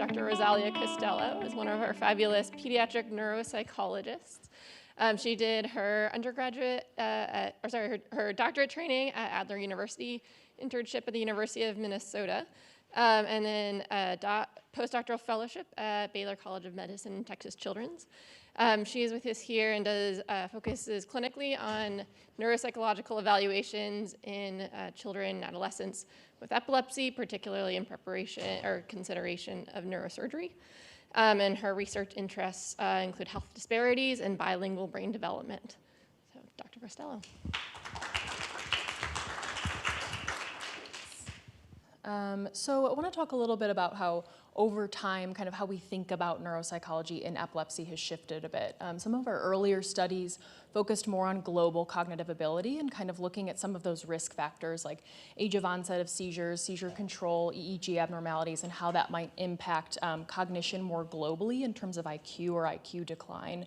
Dr. Rosalia Costello is one of our fabulous pediatric neuropsychologists. She did her her doctorate training at Adler University, internship at the University of Minnesota, and then a postdoctoral fellowship at Baylor College of Medicine and Texas Children's. She is with us here and focuses clinically on neuropsychological evaluations in children and adolescents with epilepsy, particularly in preparation or consideration of neurosurgery. And her research interests include health disparities and bilingual brain development. So, Dr. Costello. So I want to talk a little bit about how over time, kind of how we think about neuropsychology in epilepsy has shifted a bit. Some of our earlier studies focused more on global cognitive ability and kind of looking at some of those risk factors like age of onset of seizures, seizure control, EEG abnormalities, and how that might impact cognition more globally in terms of IQ or IQ decline.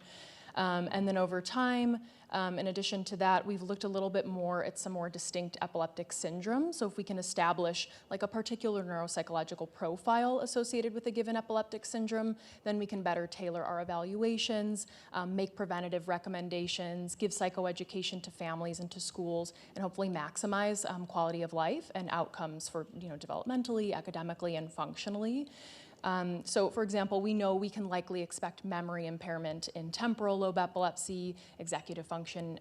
And then over time, in addition to that, we've looked a little bit more at some more distinct epileptic syndromes. So if we can establish like a particular neuropsychological profile associated with a given epileptic syndrome, then we can better tailor our evaluations, make preventative recommendations, give psychoeducation to families and to schools, and hopefully maximize quality of life and outcomes for developmentally, academically, and functionally. So for example, we know we can likely expect memory impairment in temporal lobe epilepsy, executive function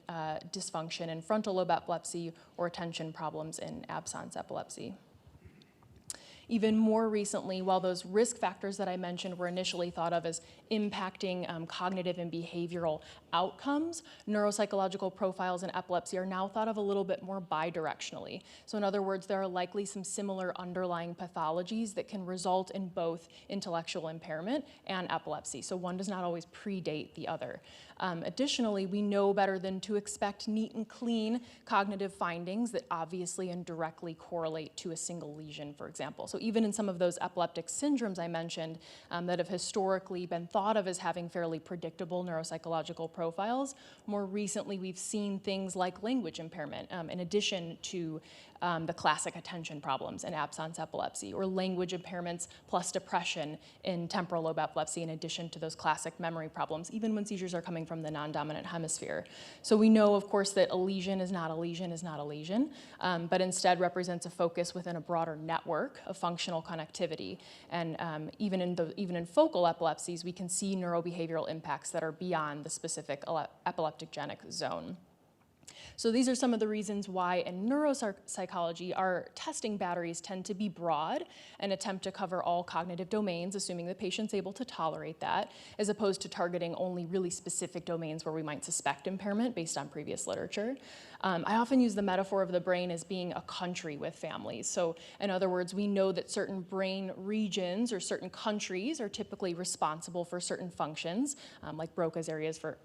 dysfunction in frontal lobe epilepsy, or attention problems in absence epilepsy. Even more recently, while those risk factors that I mentioned were initially thought of as impacting cognitive and behavioral outcomes, neuropsychological profiles in epilepsy are now thought of a little bit more bidirectionally. So in other words, there are likely some similar underlying pathologies that can result in both intellectual impairment and epilepsy. So one does not always predate the other. Additionally, we know better than to expect neat and clean cognitive findings that obviously and directly correlate to a single lesion, for example. So even in some of those epileptic syndromes I mentioned that have historically been thought of as having fairly predictable neuropsychological profiles, more recently we've seen things like language impairment in addition to the classic attention problems in absence epilepsy, or language impairments plus depression in temporal lobe epilepsy in addition to those classic memory problems, even when seizures are coming from the non-dominant hemisphere. So we know, of course, that a lesion is not a lesion is not a lesion, but instead represents a focus within a broader network of functional connectivity. And even in focal epilepsies, we can see neurobehavioral impacts that are beyond the specific epileptogenic zone. So these are some of the reasons why in neuropsychology our testing batteries tend to be broad and attempt to cover all cognitive domains, assuming the patient's able to tolerate that, as opposed to targeting only really specific domains where we might suspect impairment based on previous literature. I often use the metaphor of the brain as being a country with families. So in other words, we know that certain brain regions or certain countries are typically responsible for certain functions, like Broca's areas for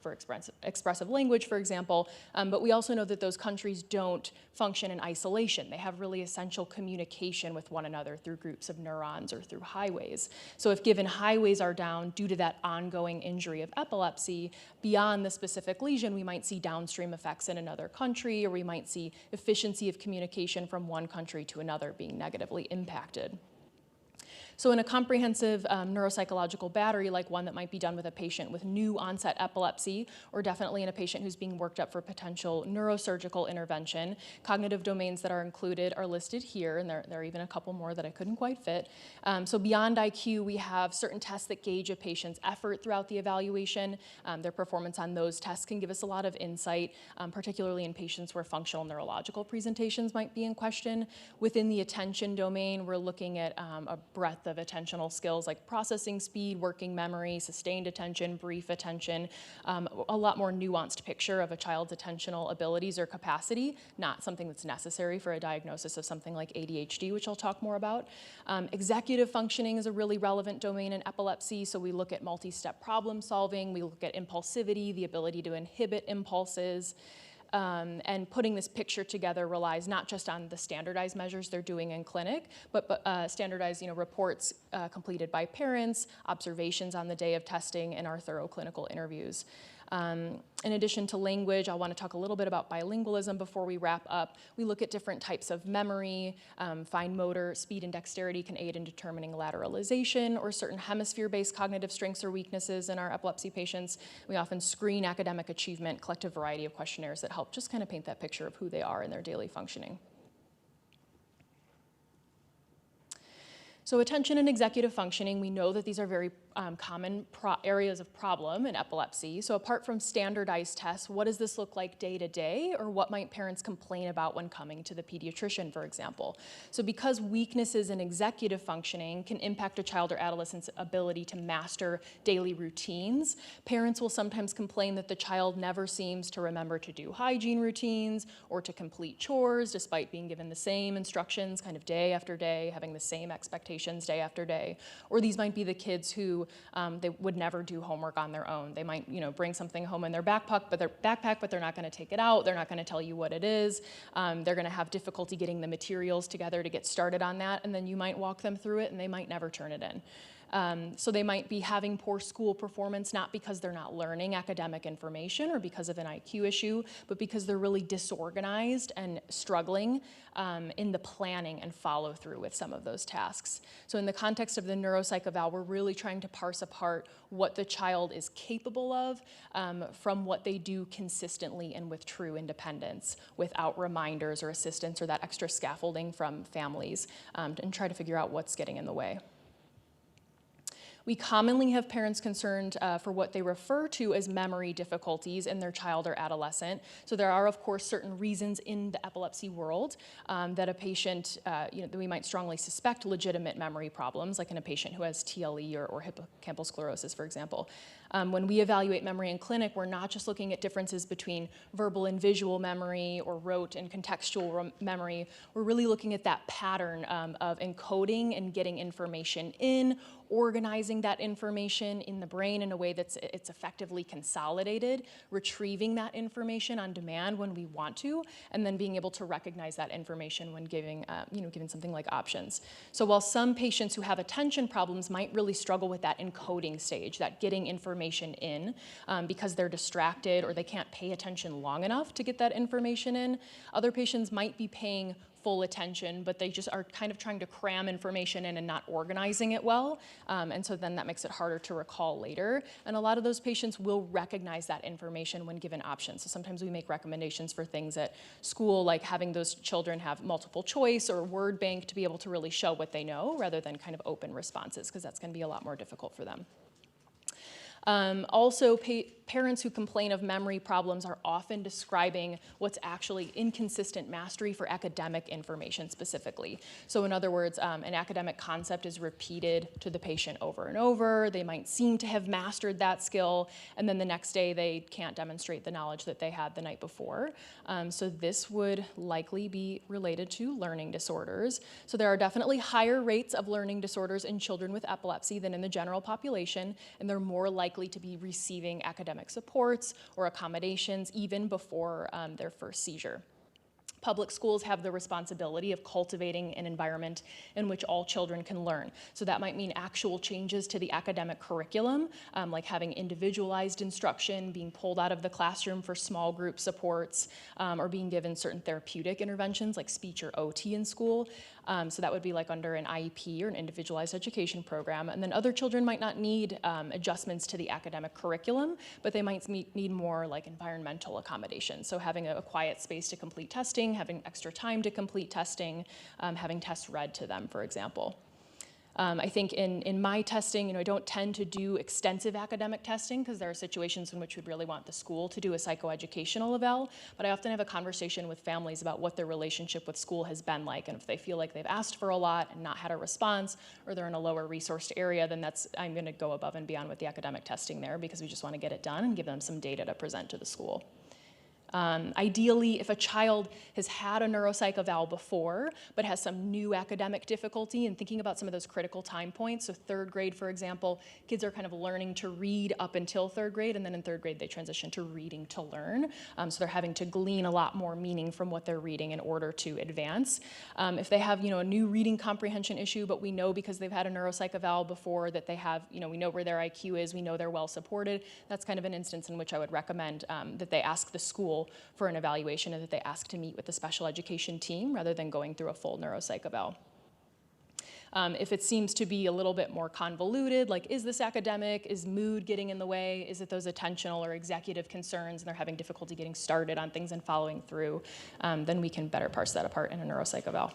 expressive language, for example, but we also know that those countries don't function in isolation. They have really essential communication with one another through groups of neurons or through highways. So if given highways are down due to that ongoing injury of epilepsy, beyond the specific lesion, we might see downstream effects in another country, or we might see efficiency of communication from one country to another being negatively impacted. So in a comprehensive neuropsychological battery, like one that might be done with a patient with new onset epilepsy, or definitely in a patient who's being worked up for potential neurosurgical intervention, cognitive domains that are included are listed here, and there are even a couple more that I couldn't quite fit. So beyond IQ, we have certain tests that gauge a patient's effort throughout the evaluation. Their performance on those tests can give us a lot of insight, particularly in patients where functional neurological presentations might be in question. Within the attention domain, we're looking at a breadth of attentional skills like processing speed, working memory, sustained attention, brief attention, a lot more nuanced picture of a child's attentional abilities or capacity, not something that's necessary for a diagnosis of something like ADHD, which I'll talk more about. Executive functioning is a really relevant domain in epilepsy, so we look at multi-step problem solving, we look at impulsivity, the ability to inhibit impulses. And putting this picture together relies not just on the standardized measures they're doing in clinic, but standardized reports completed by parents, observations on the day of testing, and our thorough clinical interviews. In addition to language, I want to talk a little bit about bilingualism before we wrap up. We look at different types of memory. Fine motor, speed, and dexterity can aid in determining lateralization or certain hemisphere-based cognitive strengths or weaknesses in our epilepsy patients. We often screen academic achievement, collect a variety of questionnaires that help just kind of paint that picture of who they are in their daily functioning. So attention and executive functioning, we know that these are very common areas of problem in epilepsy. So apart from standardized tests, what does this look like day to day, or what might parents complain about when coming to the pediatrician, for example? So because weaknesses in executive functioning can impact a child or adolescent's ability to master daily routines, parents will sometimes complain that the child never seems to remember to do hygiene routines or to complete chores despite being given the same instructions kind of day after day, having the same expectations day after day. Or these might be the kids who they would never do homework on their own. They might, bring something home in their backpack, but they're not going to take it out. They're not going to tell you what it is. They're going to have difficulty getting the materials together to get started on that, and then you might walk them through it, and they might never turn it in. So they might be having poor school performance, not because they're not learning academic information or because of an IQ issue, but because they're really disorganized and struggling in the planning and follow through with some of those tasks. So in the context of the neuropsych eval, we're really trying to parse apart what the child is capable of from what they do consistently and with true independence without reminders or assistance or that extra scaffolding from families, and try to figure out what's getting in the way. We commonly have parents concerned for what they refer to as memory difficulties in their child or adolescent. So there are, of course, certain reasons in the epilepsy world that a patient, that we might strongly suspect legitimate memory problems, like in a patient who has TLE or hippocampal sclerosis, for example. When we evaluate memory in clinic, we're not just looking at differences between verbal and visual memory or rote and contextual memory. We're really looking at that pattern of encoding and getting information in, organizing that information in the brain in a way that's it's effectively consolidated, retrieving that information on demand when we want to, and then being able to recognize that information when giving, given something like options. So while some patients who have attention problems might really struggle with that encoding stage, that getting information in because they're distracted or they can't pay attention long enough to get that information in, other patients might be paying full attention, but they just are kind of trying to cram information in and not organizing it well. And so then that makes it harder to recall later. And a lot of those patients will recognize that information when given options. So sometimes we make recommendations for things at school, like having those children have multiple choice or word bank to be able to really show what they know rather than kind of open responses, because that's going to be a lot more difficult for them. Also, parents who complain of memory problems are often describing what's actually inconsistent mastery for academic information specifically. So in other words, an academic concept is repeated to the patient over and over. They might seem to have mastered that skill, and then the next day they can't demonstrate the knowledge that they had the night before. So this would likely be related to learning disorders. So there are definitely higher rates of learning disorders in children with epilepsy than in the general population, and they're more likely to be receiving academic supports or accommodations even before their first seizure. Public schools have the responsibility of cultivating an environment in which all children can learn. So that might mean actual changes to the academic curriculum, like having individualized instruction, being pulled out of the classroom for small group supports, or being given certain therapeutic interventions like speech or OT in school. So that would be like under an IEP or an individualized education program. And then other children might not need adjustments to the academic curriculum, but they might need more like environmental accommodations. So having a quiet space to complete testing, having extra time to complete testing, having tests read to them, for example. I think in my testing, I don't tend to do extensive academic testing because there are situations in which we'd really want the school to do a psychoeducational eval, but I often have a conversation with families about what their relationship with school has been like, and if they feel like they've asked for a lot and not had a response, or they're in a lower resourced area, then I'm going to go above and beyond with the academic testing there because we just want to get it done and give them some data to present to the school. Ideally, if a child has had a neuropsych eval before, but has some new academic difficulty, and thinking about some of those critical time points, so 3rd grade, for example, kids are kind of learning to read up until 3rd grade, and then in 3rd grade they transition to reading to learn. So they're having to glean a lot more meaning from what they're reading in order to advance. If they have, a new reading comprehension issue, but we know because they've had a neuropsych eval before that they have, we know where their IQ is, we know they're well supported, that's kind of an instance in which I would recommend that they ask the school for an evaluation and that they ask to meet with the special education team rather than going through a full neuropsych eval. If it seems to be a little bit more convoluted, like is this academic, is mood getting in the way, is it those attentional or executive concerns and they're having difficulty getting started on things and following through, then we can better parse that apart in a neuropsych eval.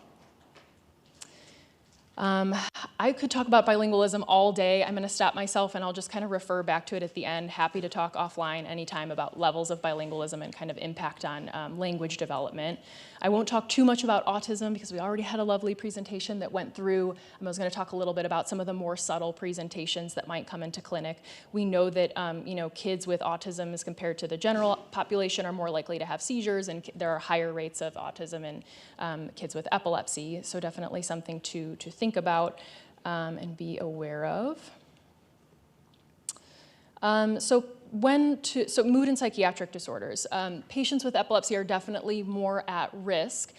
I could talk about bilingualism all day. I'm going to stop myself and I'll just kind of refer back to it at the end. Happy to talk offline anytime about levels of bilingualism and kind of impact on language development. I won't talk too much about autism because we already had a lovely presentation that went through. I was going to talk a little bit about some of the more subtle presentations that might come into clinic. We know that kids with autism as compared to the general population are more likely to have seizures, and there are higher rates of autism in kids with epilepsy. So definitely something to think about and be aware of. So mood and psychiatric disorders. Patients with epilepsy are definitely more at risk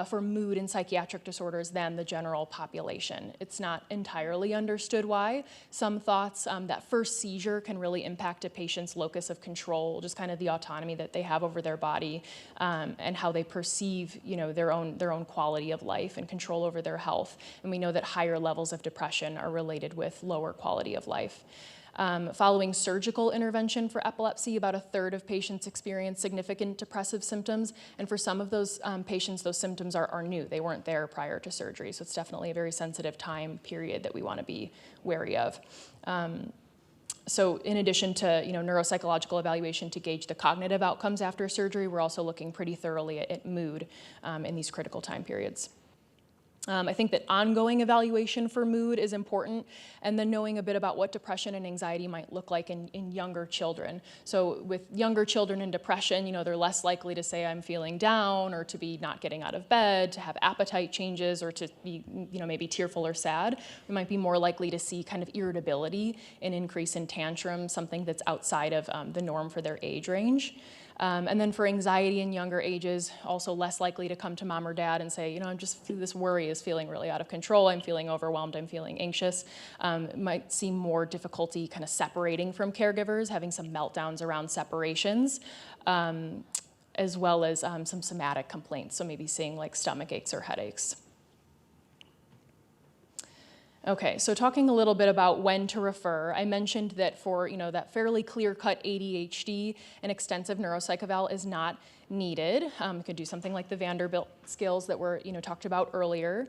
for mood and psychiatric disorders than the general population. It's not entirely understood why. Some thoughts that first seizure can really impact a patient's locus of control, just kind of the autonomy that they have over their body and how they perceive, their own quality of life and control over their health. And we know that higher levels of depression are related with lower quality of life. Following surgical intervention for epilepsy, about 1/3 of patients experience significant depressive symptoms, and for some of those patients, those symptoms are new. They weren't there prior to surgery, so it's definitely a very sensitive time period that we want to be wary of. So in addition to neuropsychological evaluation to gauge the cognitive outcomes after surgery, we're also looking pretty thoroughly at mood in these critical time periods. I think that ongoing evaluation for mood is important, and then knowing a bit about what depression and anxiety might look like in younger children. So with younger children in depression, they're less likely to say I'm feeling down or to be not getting out of bed, to have appetite changes or to be maybe tearful or sad. We might be more likely to see kind of irritability, an increase in tantrum, something that's outside of the norm for their age range. And then for anxiety in younger ages, also less likely to come to mom or dad and say, this worry is feeling really out of control, I'm feeling overwhelmed, I'm feeling anxious. Might see more difficulty kind of separating from caregivers, having some meltdowns around separations, as well as some somatic complaints, so maybe seeing like stomach aches or headaches. Okay, so talking a little bit about when to refer, I mentioned that for that fairly clear-cut ADHD, an extensive neuropsych eval is not needed. You could do something like the Vanderbilt skills that were talked about earlier.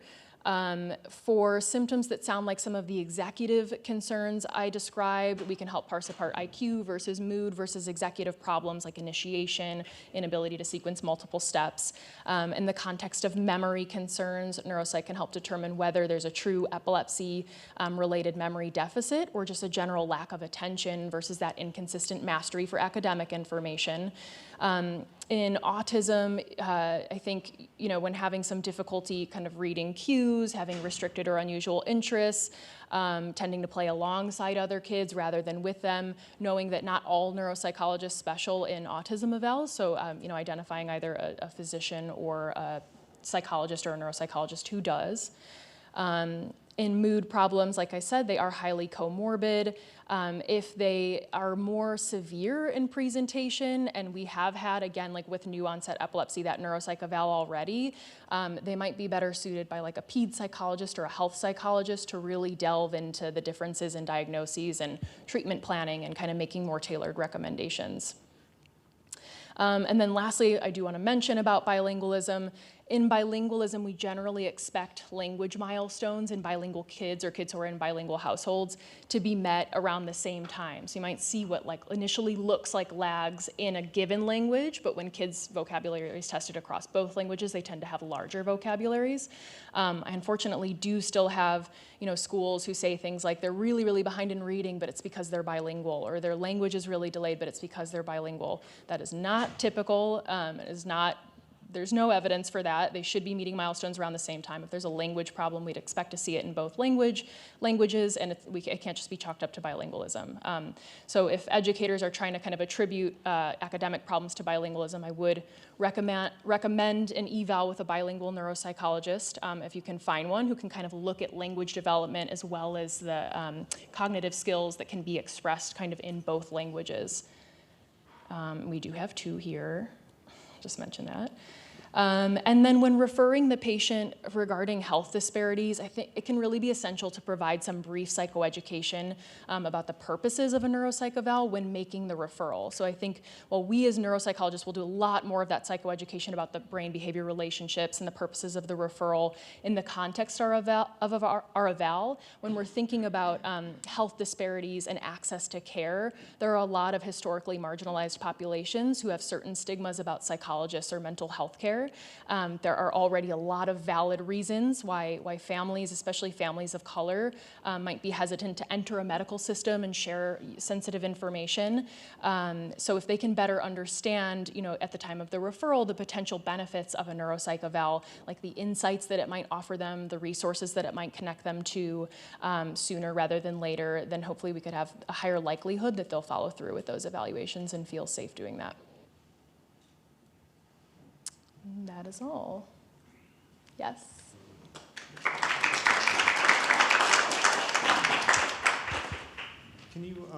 For symptoms that sound like some of the executive concerns I described, we can help parse apart IQ versus mood versus executive problems like initiation, inability to sequence multiple steps. In the context of memory concerns, neuropsych can help determine whether there's a true epilepsy related memory deficit or just a general lack of attention versus that inconsistent mastery for academic information. In autism, I think, when having some difficulty kind of reading cues, having restricted or unusual interests, tending to play alongside other kids rather than with them, knowing that not all neuropsychologists special in autism evals, so, identifying either a physician or a psychologist or a neuropsychologist who does. In mood problems, like I said, they are highly comorbid. If they are more severe in presentation, and we have had, again, like with new onset epilepsy, that neuropsych eval already, they might be better suited by like a ped psychologist or a health psychologist to really delve into the differences in diagnoses and treatment planning and kind of making more tailored recommendations. And then lastly, I do want to mention about bilingualism. In bilingualism, we generally expect language milestones in bilingual kids or kids who are in bilingual households to be met around the same time. So you might see what like initially looks like lags in a given language, but when kids' vocabulary is tested across both languages, they tend to have larger vocabularies. I unfortunately do still have schools who say things like they're really, really behind in reading, but it's because they're bilingual, or their language is really delayed, but it's because they're bilingual. That is not typical. There's no evidence for that. They should be meeting milestones around the same time. If there's a language problem, we'd expect to see it in both languages, and it can't just be chalked up to bilingualism. So if educators are trying to kind of attribute academic problems to bilingualism, I would recommend an eval with a bilingual neuropsychologist, if you can find one, who can kind of look at language development as well as the cognitive skills that can be expressed kind of in both languages. We do have two here. Just mention that. And then when referring the patient regarding health disparities, I think it can really be essential to provide some brief psychoeducation about the purposes of a neuropsych eval when making the referral. So I think, we as neuropsychologists will do a lot more of that psychoeducation about the brain-behavior relationships and the purposes of the referral in the context of our eval. When we're thinking about health disparities and access to care, there are a lot of historically marginalized populations who have certain stigmas about psychologists or mental health care. There are already a lot of valid reasons why families, especially families of color, might be hesitant to enter a medical system and share sensitive information. So if they can better understand, at the time of the referral, the potential benefits of a neuropsych eval, like the insights that it might offer them, the resources that it might connect them to sooner rather than later, then hopefully we could have a higher likelihood that they'll follow through with those evaluations and feel safe doing that. That is all. Yes? Can you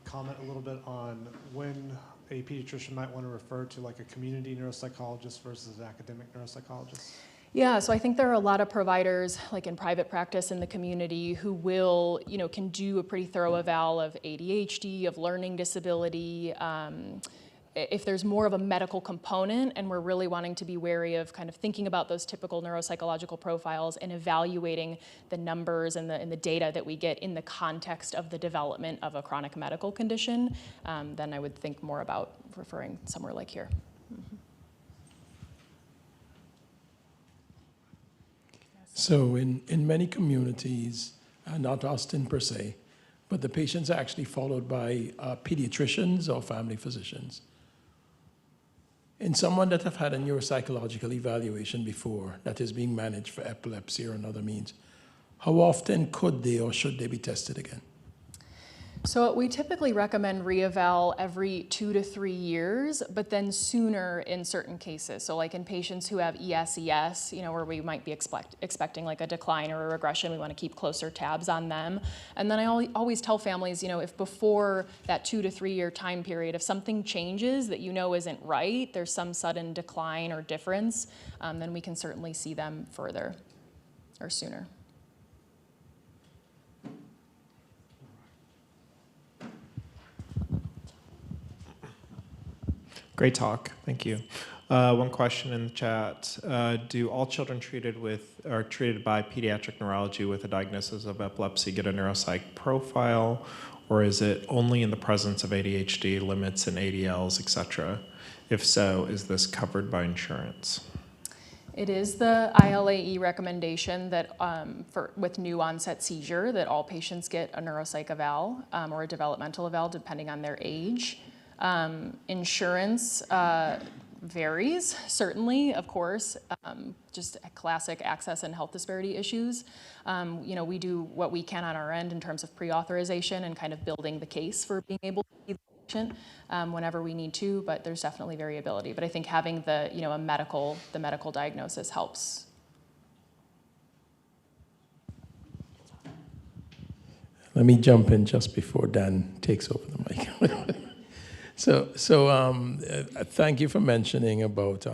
comment a little bit on when a pediatrician might want to refer to like a community neuropsychologist versus an academic neuropsychologist? Yeah, so I think there are a lot of providers, like in private practice in the community, who will, can do a pretty thorough eval of ADHD, of learning disability. If there's more of a medical component and we're really wanting to be wary of kind of thinking about those typical neuropsychological profiles and evaluating the numbers and the data that we get in the context of the development of a chronic medical condition, then I would think more about referring somewhere like here. Mm-hmm. So in many communities, not Austin per se, but the patients are actually followed by pediatricians or family physicians. In someone that have had a neuropsychological evaluation before that is being managed for epilepsy or another means, how often could they or should they be tested again? So we typically recommend re-eval every 2 to 3 years, but then sooner in certain cases. So like in patients who have ESES, where we might be expecting like a decline or a regression, we want to keep closer tabs on them. And then I always tell families, if before that 2 to 3 year time period, if something changes that isn't right, there's some sudden decline or difference, then we can certainly see them further or sooner. Great talk, thank you. One question in the chat: do all children treated by pediatric neurology with a diagnosis of epilepsy get a neuropsych profile, or is it only in the presence of ADHD, limits in ADLs, etc.? If so, is this covered by insurance? It is the ILAE recommendation that with new onset seizure that all patients get a neuropsych eval or a developmental eval depending on their age. Insurance varies, certainly, of course, just classic access and health disparity issues. We do what we can on our end in terms of pre-authorization and kind of building the case for being able to see the patient whenever we need to, but there's definitely variability. But I think having the medical diagnosis helps. Let me jump in just before Dan takes over the mic. So thank you for mentioning about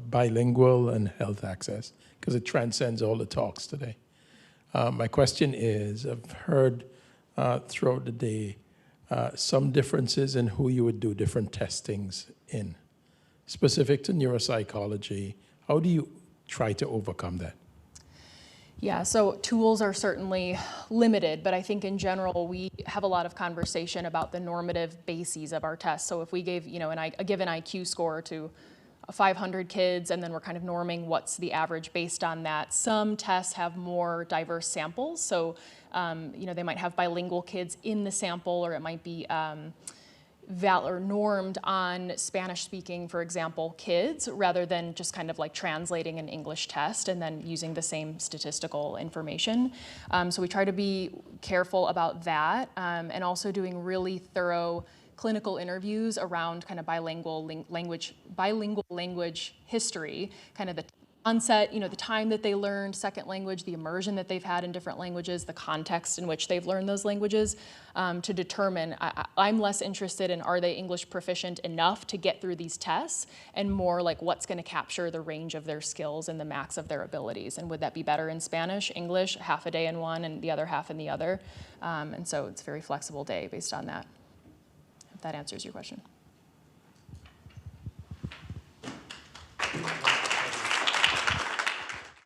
bilingual and health access, because it transcends all the talks today. My question is, I've heard throughout the day some differences in who you would do different testings in. Specific to neuropsychology, how do you try to overcome that? Yeah, so tools are certainly limited, but I think in general we have a lot of conversation about the normative bases of our tests. So if we gave, a given IQ score to 500 kids, and then we're kind of norming what's the average based on that. Some tests have more diverse samples, so they might have bilingual kids in the sample, or it might be normed on Spanish-speaking, for example, kids, rather than just kind of like translating an English test and then using the same statistical information. So we try to be careful about that, and also doing really thorough clinical interviews around kind of bilingual language history, kind of the onset, the time that they learned second language, the immersion that they've had in different languages, the context in which they've learned those languages, to determine. I'm less interested in, are they English proficient enough to get through these tests, and more like what's going to capture the range of their skills and the max of their abilities, and would that be better in Spanish, English, half a day in one and the other half in the other, and so it's a very flexible day based on that, if that answers your question.